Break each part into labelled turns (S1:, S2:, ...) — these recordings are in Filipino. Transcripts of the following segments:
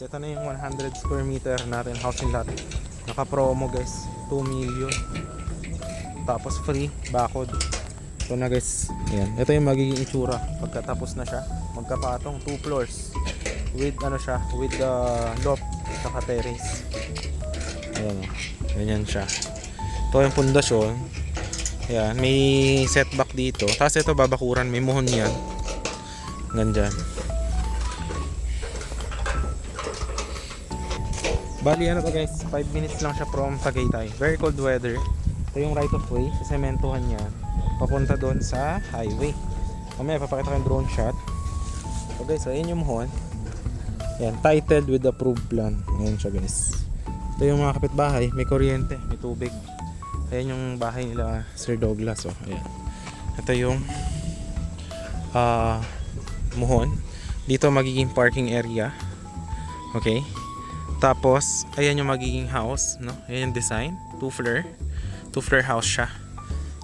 S1: Ito na yung 100 square meter natin housing lot. Naka-promo guys, 2 million. Tapos free, bakod. Ito na guys, ayan. Ito yung magiging itsura pagkatapos na siya. Magkapatong 2 floors. With ano siya, with the loft, saka terrace. Ayan o, ganyan siya. Ito yung pundasyon. Ayan, may setback dito. Tapos ito babakuran, may muhon yan. Ganyan. Bali ano to guys, 5 minutes lang siya from Tagaytay. Very cold weather. Ito yung right of way, sesementohan niya papunta doon sa highway. Mamaya papakita ko yung drone shot. So guys, so ayun yung muhon. Ayan, titled with approved plan. Ayan siya guys. Ito yung mga kapitbahay, may kuryente, may tubig. Ayan yung bahay nila Sir Douglas. Oh, ayan. Ito yung muhon. Dito magiging parking area. Okay. Tapos, ayan yung magiging house, no? Ayan yung design, 2 floor house siya.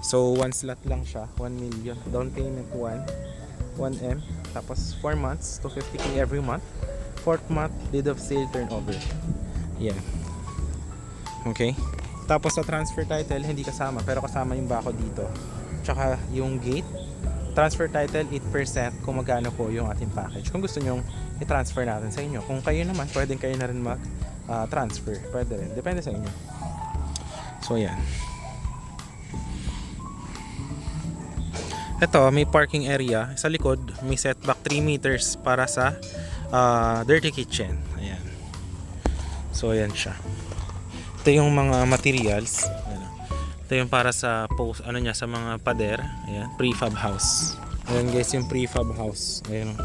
S1: So, 1 slot lang siya, 1 million. Down payment 1M. Tapos, 4 months, 250k every month. 4th month, deed of sale turnover. Yan. Okay. Tapos, sa transfer title, hindi kasama, pero kasama yung bako dito. Tsaka, yung gate. Transfer title, 8% kung magkano po yung ating package. Kung gusto nyong i-transfer natin sa inyo. Kung kayo naman, pwedeng kayo na rin mag-transfer. Pwede rin. Depende sa inyo. So, yan. Ito, may parking area. Sa likod, may setback 3 meters para sa dirty kitchen. Ayan. So, ayan siya. Ito yung mga materials. Ayan. Ito yung para sa post, ano niya, sa mga pader. Ayan, prefab house. Ayan guys, yung prefab house. Ayan.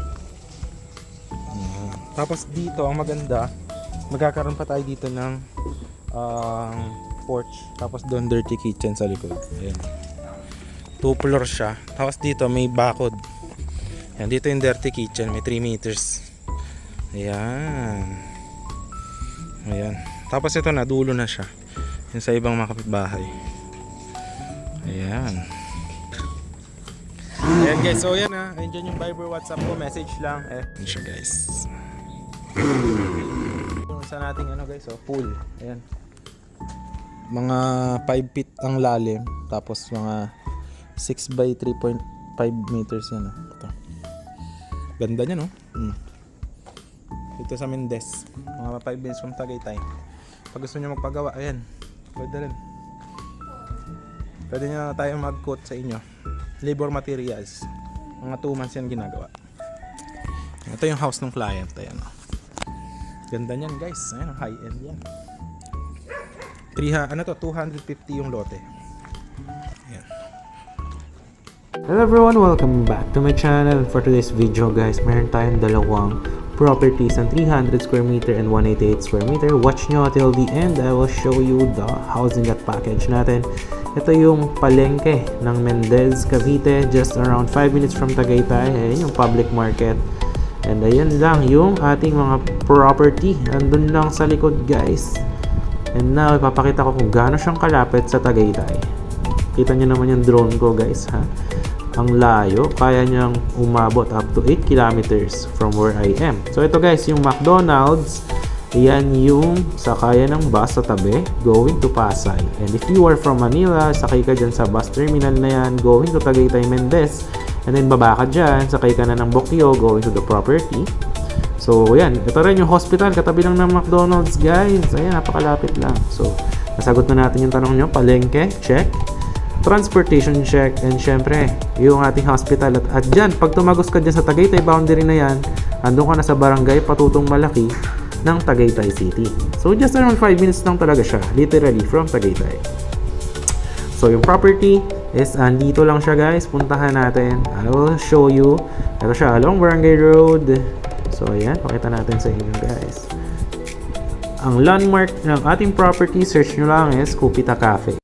S1: Tapos dito, ang maganda, magkakaroon pa tayo dito ng porch. Tapos doon dirty kitchen sa likod. Ayan. 2 floors siya. Tapos dito may bakod. Ayan, dito yung dirty kitchen, may 3 meters. Ayan. Ayan. Tapos ito na, dulo na siya. Yung sa ibang mga kapitbahay. Ayan. Ayan guys, so yan na. Ayun dyan yung Viber, WhatsApp ko, message lang. Ayan siya guys. Yung sa nating ano guys, oh, pool. Ayan. Mga 5 feet ang lalim. Tapos mga 6 by 3.5 meters yan. Oh. Ito. Ganda niya no? Dito sa Mendez. Mga 5 minutes from Tagaytay. Pag gusto nyo magpagawa, ayan. Pwede rin. Pwede nyo na tayo mag-quote sa inyo. Labor materials. Mga 2 months yan ginagawa. Ito yung house ng client. Ayan. Ganda niyan guys. Ayan, high end yan. 250 yung lote. Ayan.
S2: Hello everyone, welcome back to my channel. For today's video guys, meron tayong dalawang properties ng 300 square meter and 188 square meter. Watch nyo till the end. I will show you the housing lot package natin. Ito yung palengke ng Mendez, Cavite, just around 5 minutes from Tagaytay. Ayan yung public market. And ayan lang yung ating mga property. Andun lang sa likod guys. And now, ipapakita ko kung gaano siyang kalapit sa Tagaytay. Kita nyo naman yung drone ko guys ha. Ang layo, kaya niyang umabot up to 8 kilometers from where I am. So ito guys, yung McDonald's. Yan yung sakayan ng bus sa tabi going to Pasay. And if you are from Manila, sakay ka dyan sa bus terminal na yan going to Tagaytay, Mendez. And then baba ka dyan, sakay ka na ng Bokyo going to the property. So yan, ito rin yung hospital, katabi lang ng McDonald's guys. Ayan, napakalapit lang. So nasagot na natin yung tanong nyo. Palengke, check. Transportation check. And syempre, yung ating hospital. At dyan, pag tumagos ka dyan sa Tagaytay boundary na yan, andun ka na sa barangay Patutong Malaki ng Tagaytay City. So just around 5 minutes lang talaga siya, literally from Tagaytay. So yung property is andito lang siya guys, puntahan natin. I will show you. Ito siya along Barangay Road. So ayan, pakita natin sa inyo guys. Ang landmark ng ating property, search nyo lang is Cupita Cafe.